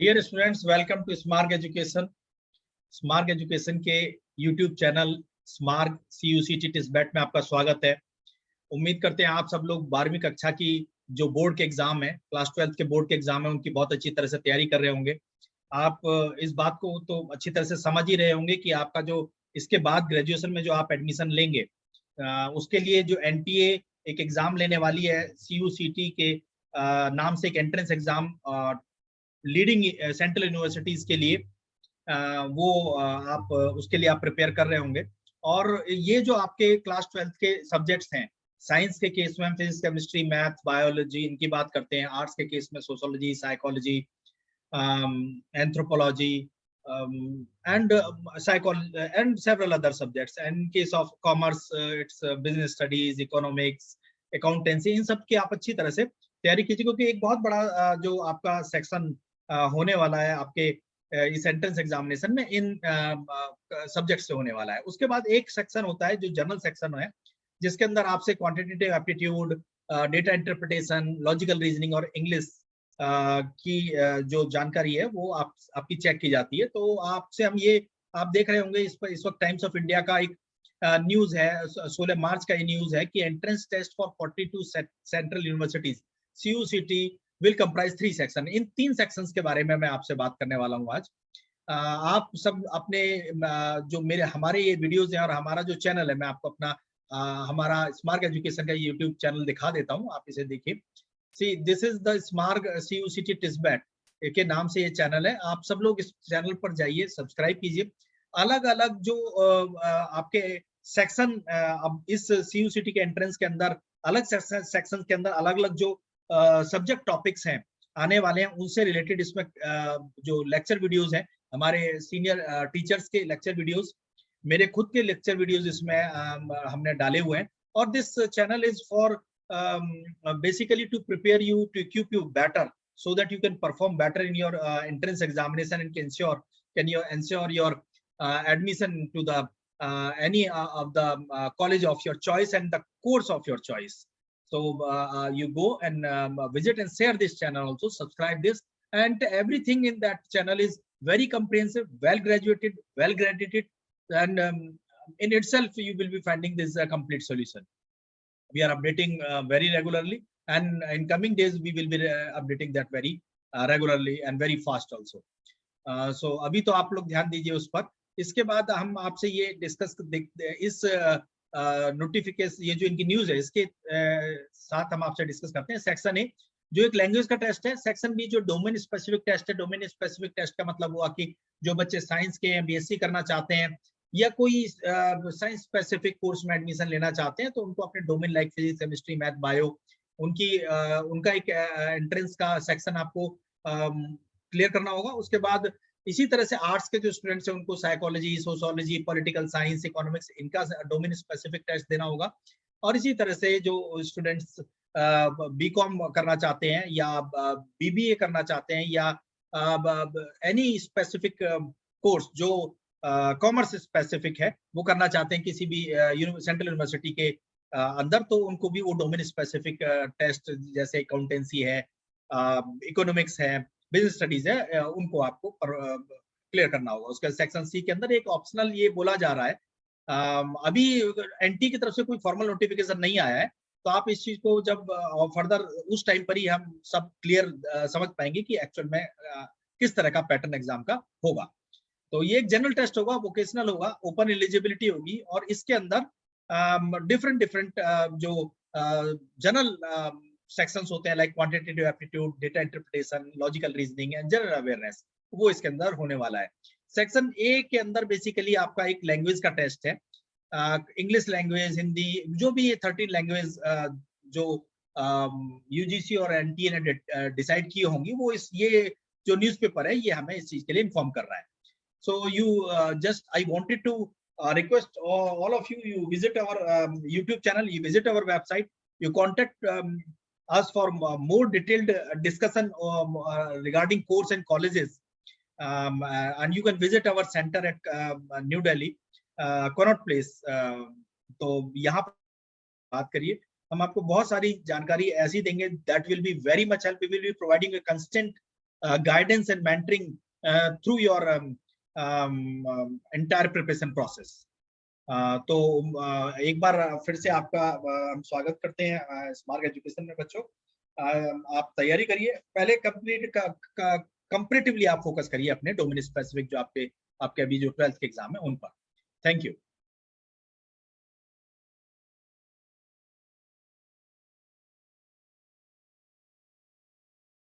Dear students, welcome to smart education. Smart education के YouTube channel smart CUCT टिस्बेट में आपका स्वागत है। उम्मीद करते हैं आप सब लोग 12वीं कक्षा की जो बोर्ड के एग्जाम है, क्लास 12 के बोर्ड के एग्जाम है, उनकी बहुत अच्छी तरह से तैयारी कर रहे होंगे। आप इस बात को तो अच्छी तरह से समझ ही रहे होंगे कि आपका जो इसके बाद ग्रेजुएशन में जो आप एडमिशन लेंगे, उसके लिए जो NTA एक एग्जाम लेने वाली है, CUCT के नाम से एक entrance exam leading central universities के लिए, वो आप उसके लिए आप प्रिपेयर कर रहे होंगे। और ये जो आपके क्लास 12 के सब्जेक्ट्स हैं, साइंस के केस में हम फिजिक्स, केमिस्ट्री, मैथ, बायोलॉजी इनकी बात करते हैं। आर्ट्स के केस में sociology, psychology, anthropology and psychology and several other subjects. And in case of commerce, it's business studies, economics, accountancy, इन सब की आप अच्छी तरह से तैयारी कीजिए, क्योंकि एक बहुत बड़ा जो आपका सेक्शन होने वाला है आपके इस एंट्रेंस एग्जामिनेशन में, इन सब्जेक्ट से होने वाला है। उसके बाद एक सेक्शन होता है जो जनरल सेक्शन है, जिसके अंदर आपसे quantitative aptitude, data interpretation, logical reasoning और इंग्लिश की जो जानकारी है वो आपकी चेक की जाती है। तो आपसे हम ये आप देख रहे होंगे इस वक्त टाइम्स ऑफ इंडिया का एक न्यूज है, 16 मार्च का ये न्यूज है कि entrance test for 42 central universities CUCT will comprise 3 section. इन 3 सेक्शंस के बारे में मैं आपसे बात करने वाला हूँ आज। आप सब अपने जो हमारे ये वीडियोज हैं और हमारा जो चैनल है, मैं आपको अपना हमारा स्मार्ट एजुकेशन का यूट्यूब चैनल दिखा देता हूँ, आप इसे देखिए। See, this is the Smart CUCT टिस्बेट के नाम से ये चैनल है। आप सब लोग इस चैनल पर जाइए, सब्सक्राइब कीजिए। अलग अलग जो आपके सेक्शन अब इस CUCT के एंट्रेंस के अंदर अलग सेक्शन के अंदर अलग अलग जो सब्जेक्ट टॉपिक्स हैं आने वाले हैं, उनसे रिलेटेड इसमें जो लेक्चर वीडियोस हैं, हमारे सीनियर टीचर्स के लेक्चर वीडियोस, मेरे खुद के लेक्चर वीडियोस इसमें हमने डाले हुए हैं। और this channel is for basically to prepare you, to equip you better so that you can perform better in your entrance examination and can ensure your admission to the any of the college of your choice and the course of your choice. So you go and visit and share this channel, also subscribe this, and everything in that channel is very comprehensive, well graduated, well graded, and in itself you will be finding this complete solution. We are updating very regularly, and in coming days we will be updating that very regularly and very fast also. So अभी तो आप लोग ध्यान दीजिए उस पर। इसके बाद हम आपसे ये डिस्कस इस नोटिफिकेशन, ये जो इनकी न्यूज है, इसके साथ हम आपसे डिस्कस करते हैं। सेक्शन ए जो एक लैंग्वेज का टेस्ट है, सेक्शन बी जो डोमेन स्पेसिफिक टेस्ट है। डोमेन स्पेसिफिक टेस्ट का मतलब हुआ कि जो बच्चे साइंस के BSc करना चाहते हैं या कोई साइंस स्पेसिफिक कोर्स में एडमिशन लेना चाहते हैं, तो उनको अपने domain like physics, chemistry, math, bio, उनका एक एंट्रेंस का सेक्शन आपको क्लियर करना होगा। उसके बाद इसी तरह से आर्ट्स के जो स्टूडेंट्स हैं उनको psychology, sociology, political science, economics, इनका डोमेन स्पेसिफिक टेस्ट देना होगा। और इसी तरह से जो स्टूडेंट्स BCom करना चाहते हैं या BBA करना चाहते हैं या एनी स्पेसिफिक कोर्स जो कॉमर्स स्पेसिफिक है, वो करना चाहते हैं किसी भी सेंट्रल यूनिवर्सिटी के अंदर, तो उनको भी वो डोमेन स्पेसिफिक टेस्ट जैसे अकाउंटेंसी है, इकोनॉमिक्स है, बिजनेस स्टडीज है, उनको आपको क्लियर करना होगा। उसके सेक्शन सी के अंदर एक ऑप्शनल ये बोला जा रहा है, अभी NT की तरफ से कोई फॉर्मल नोटिफिकेशन नहीं आया है, तो आप इस चीज को जब फर्दर उस टाइम पर ही हम सब क्लियर समझ पाएंगे कि एक्चुअल में किस तरह का पैटर्न एग्जाम का होगा। तो ये एक जनरल टेस्ट होगा, वोकेशनल होगा, ओपन एलिजिबिलिटी होगी, और इसके अंदर डिफरेंट जो जनरल सेक्शंस होते हैं like quantitative aptitude, data interpretation, logical reasoning and general awareness, वो इसके अंदर होने वाला है। सेक्शन ए के अंदर बेसिकली आपका एक लैंग्वेज का टेस्ट है, इंग्लिश लैंग्वेज, हिंदी, जो भी ये 13 लैंग्वेज जो UGC और NTA ने डिसाइड की होंगी, वो ये जो न्यूज़पेपर है ये हमें इस चीज के लिए इन्फॉर्म कर रहा है। So you I wanted to request all of you, you visit our YouTube channel, you visit our website, you contact us for more detailed discussion regarding course and colleges, and you can visit our center at New Delhi, Connaught Place. तो यहाँ बात करिए, हम आपको बहुत सारी जानकारी ऐसी देंगे that will be very much help. We will be providing a constant guidance and mentoring through your entire preparation process. तो एक बार फिर से आपका हम स्वागत करते हैं स्मार्ट एजुकेशन में. बच्चों आप तैयारी करिए, पहले कंपैरेटिवली आप फोकस करिए अपने डोमेन स्पेसिफिक जो आपके अभी जो 12th के एग्जाम है उन पर. Thank you.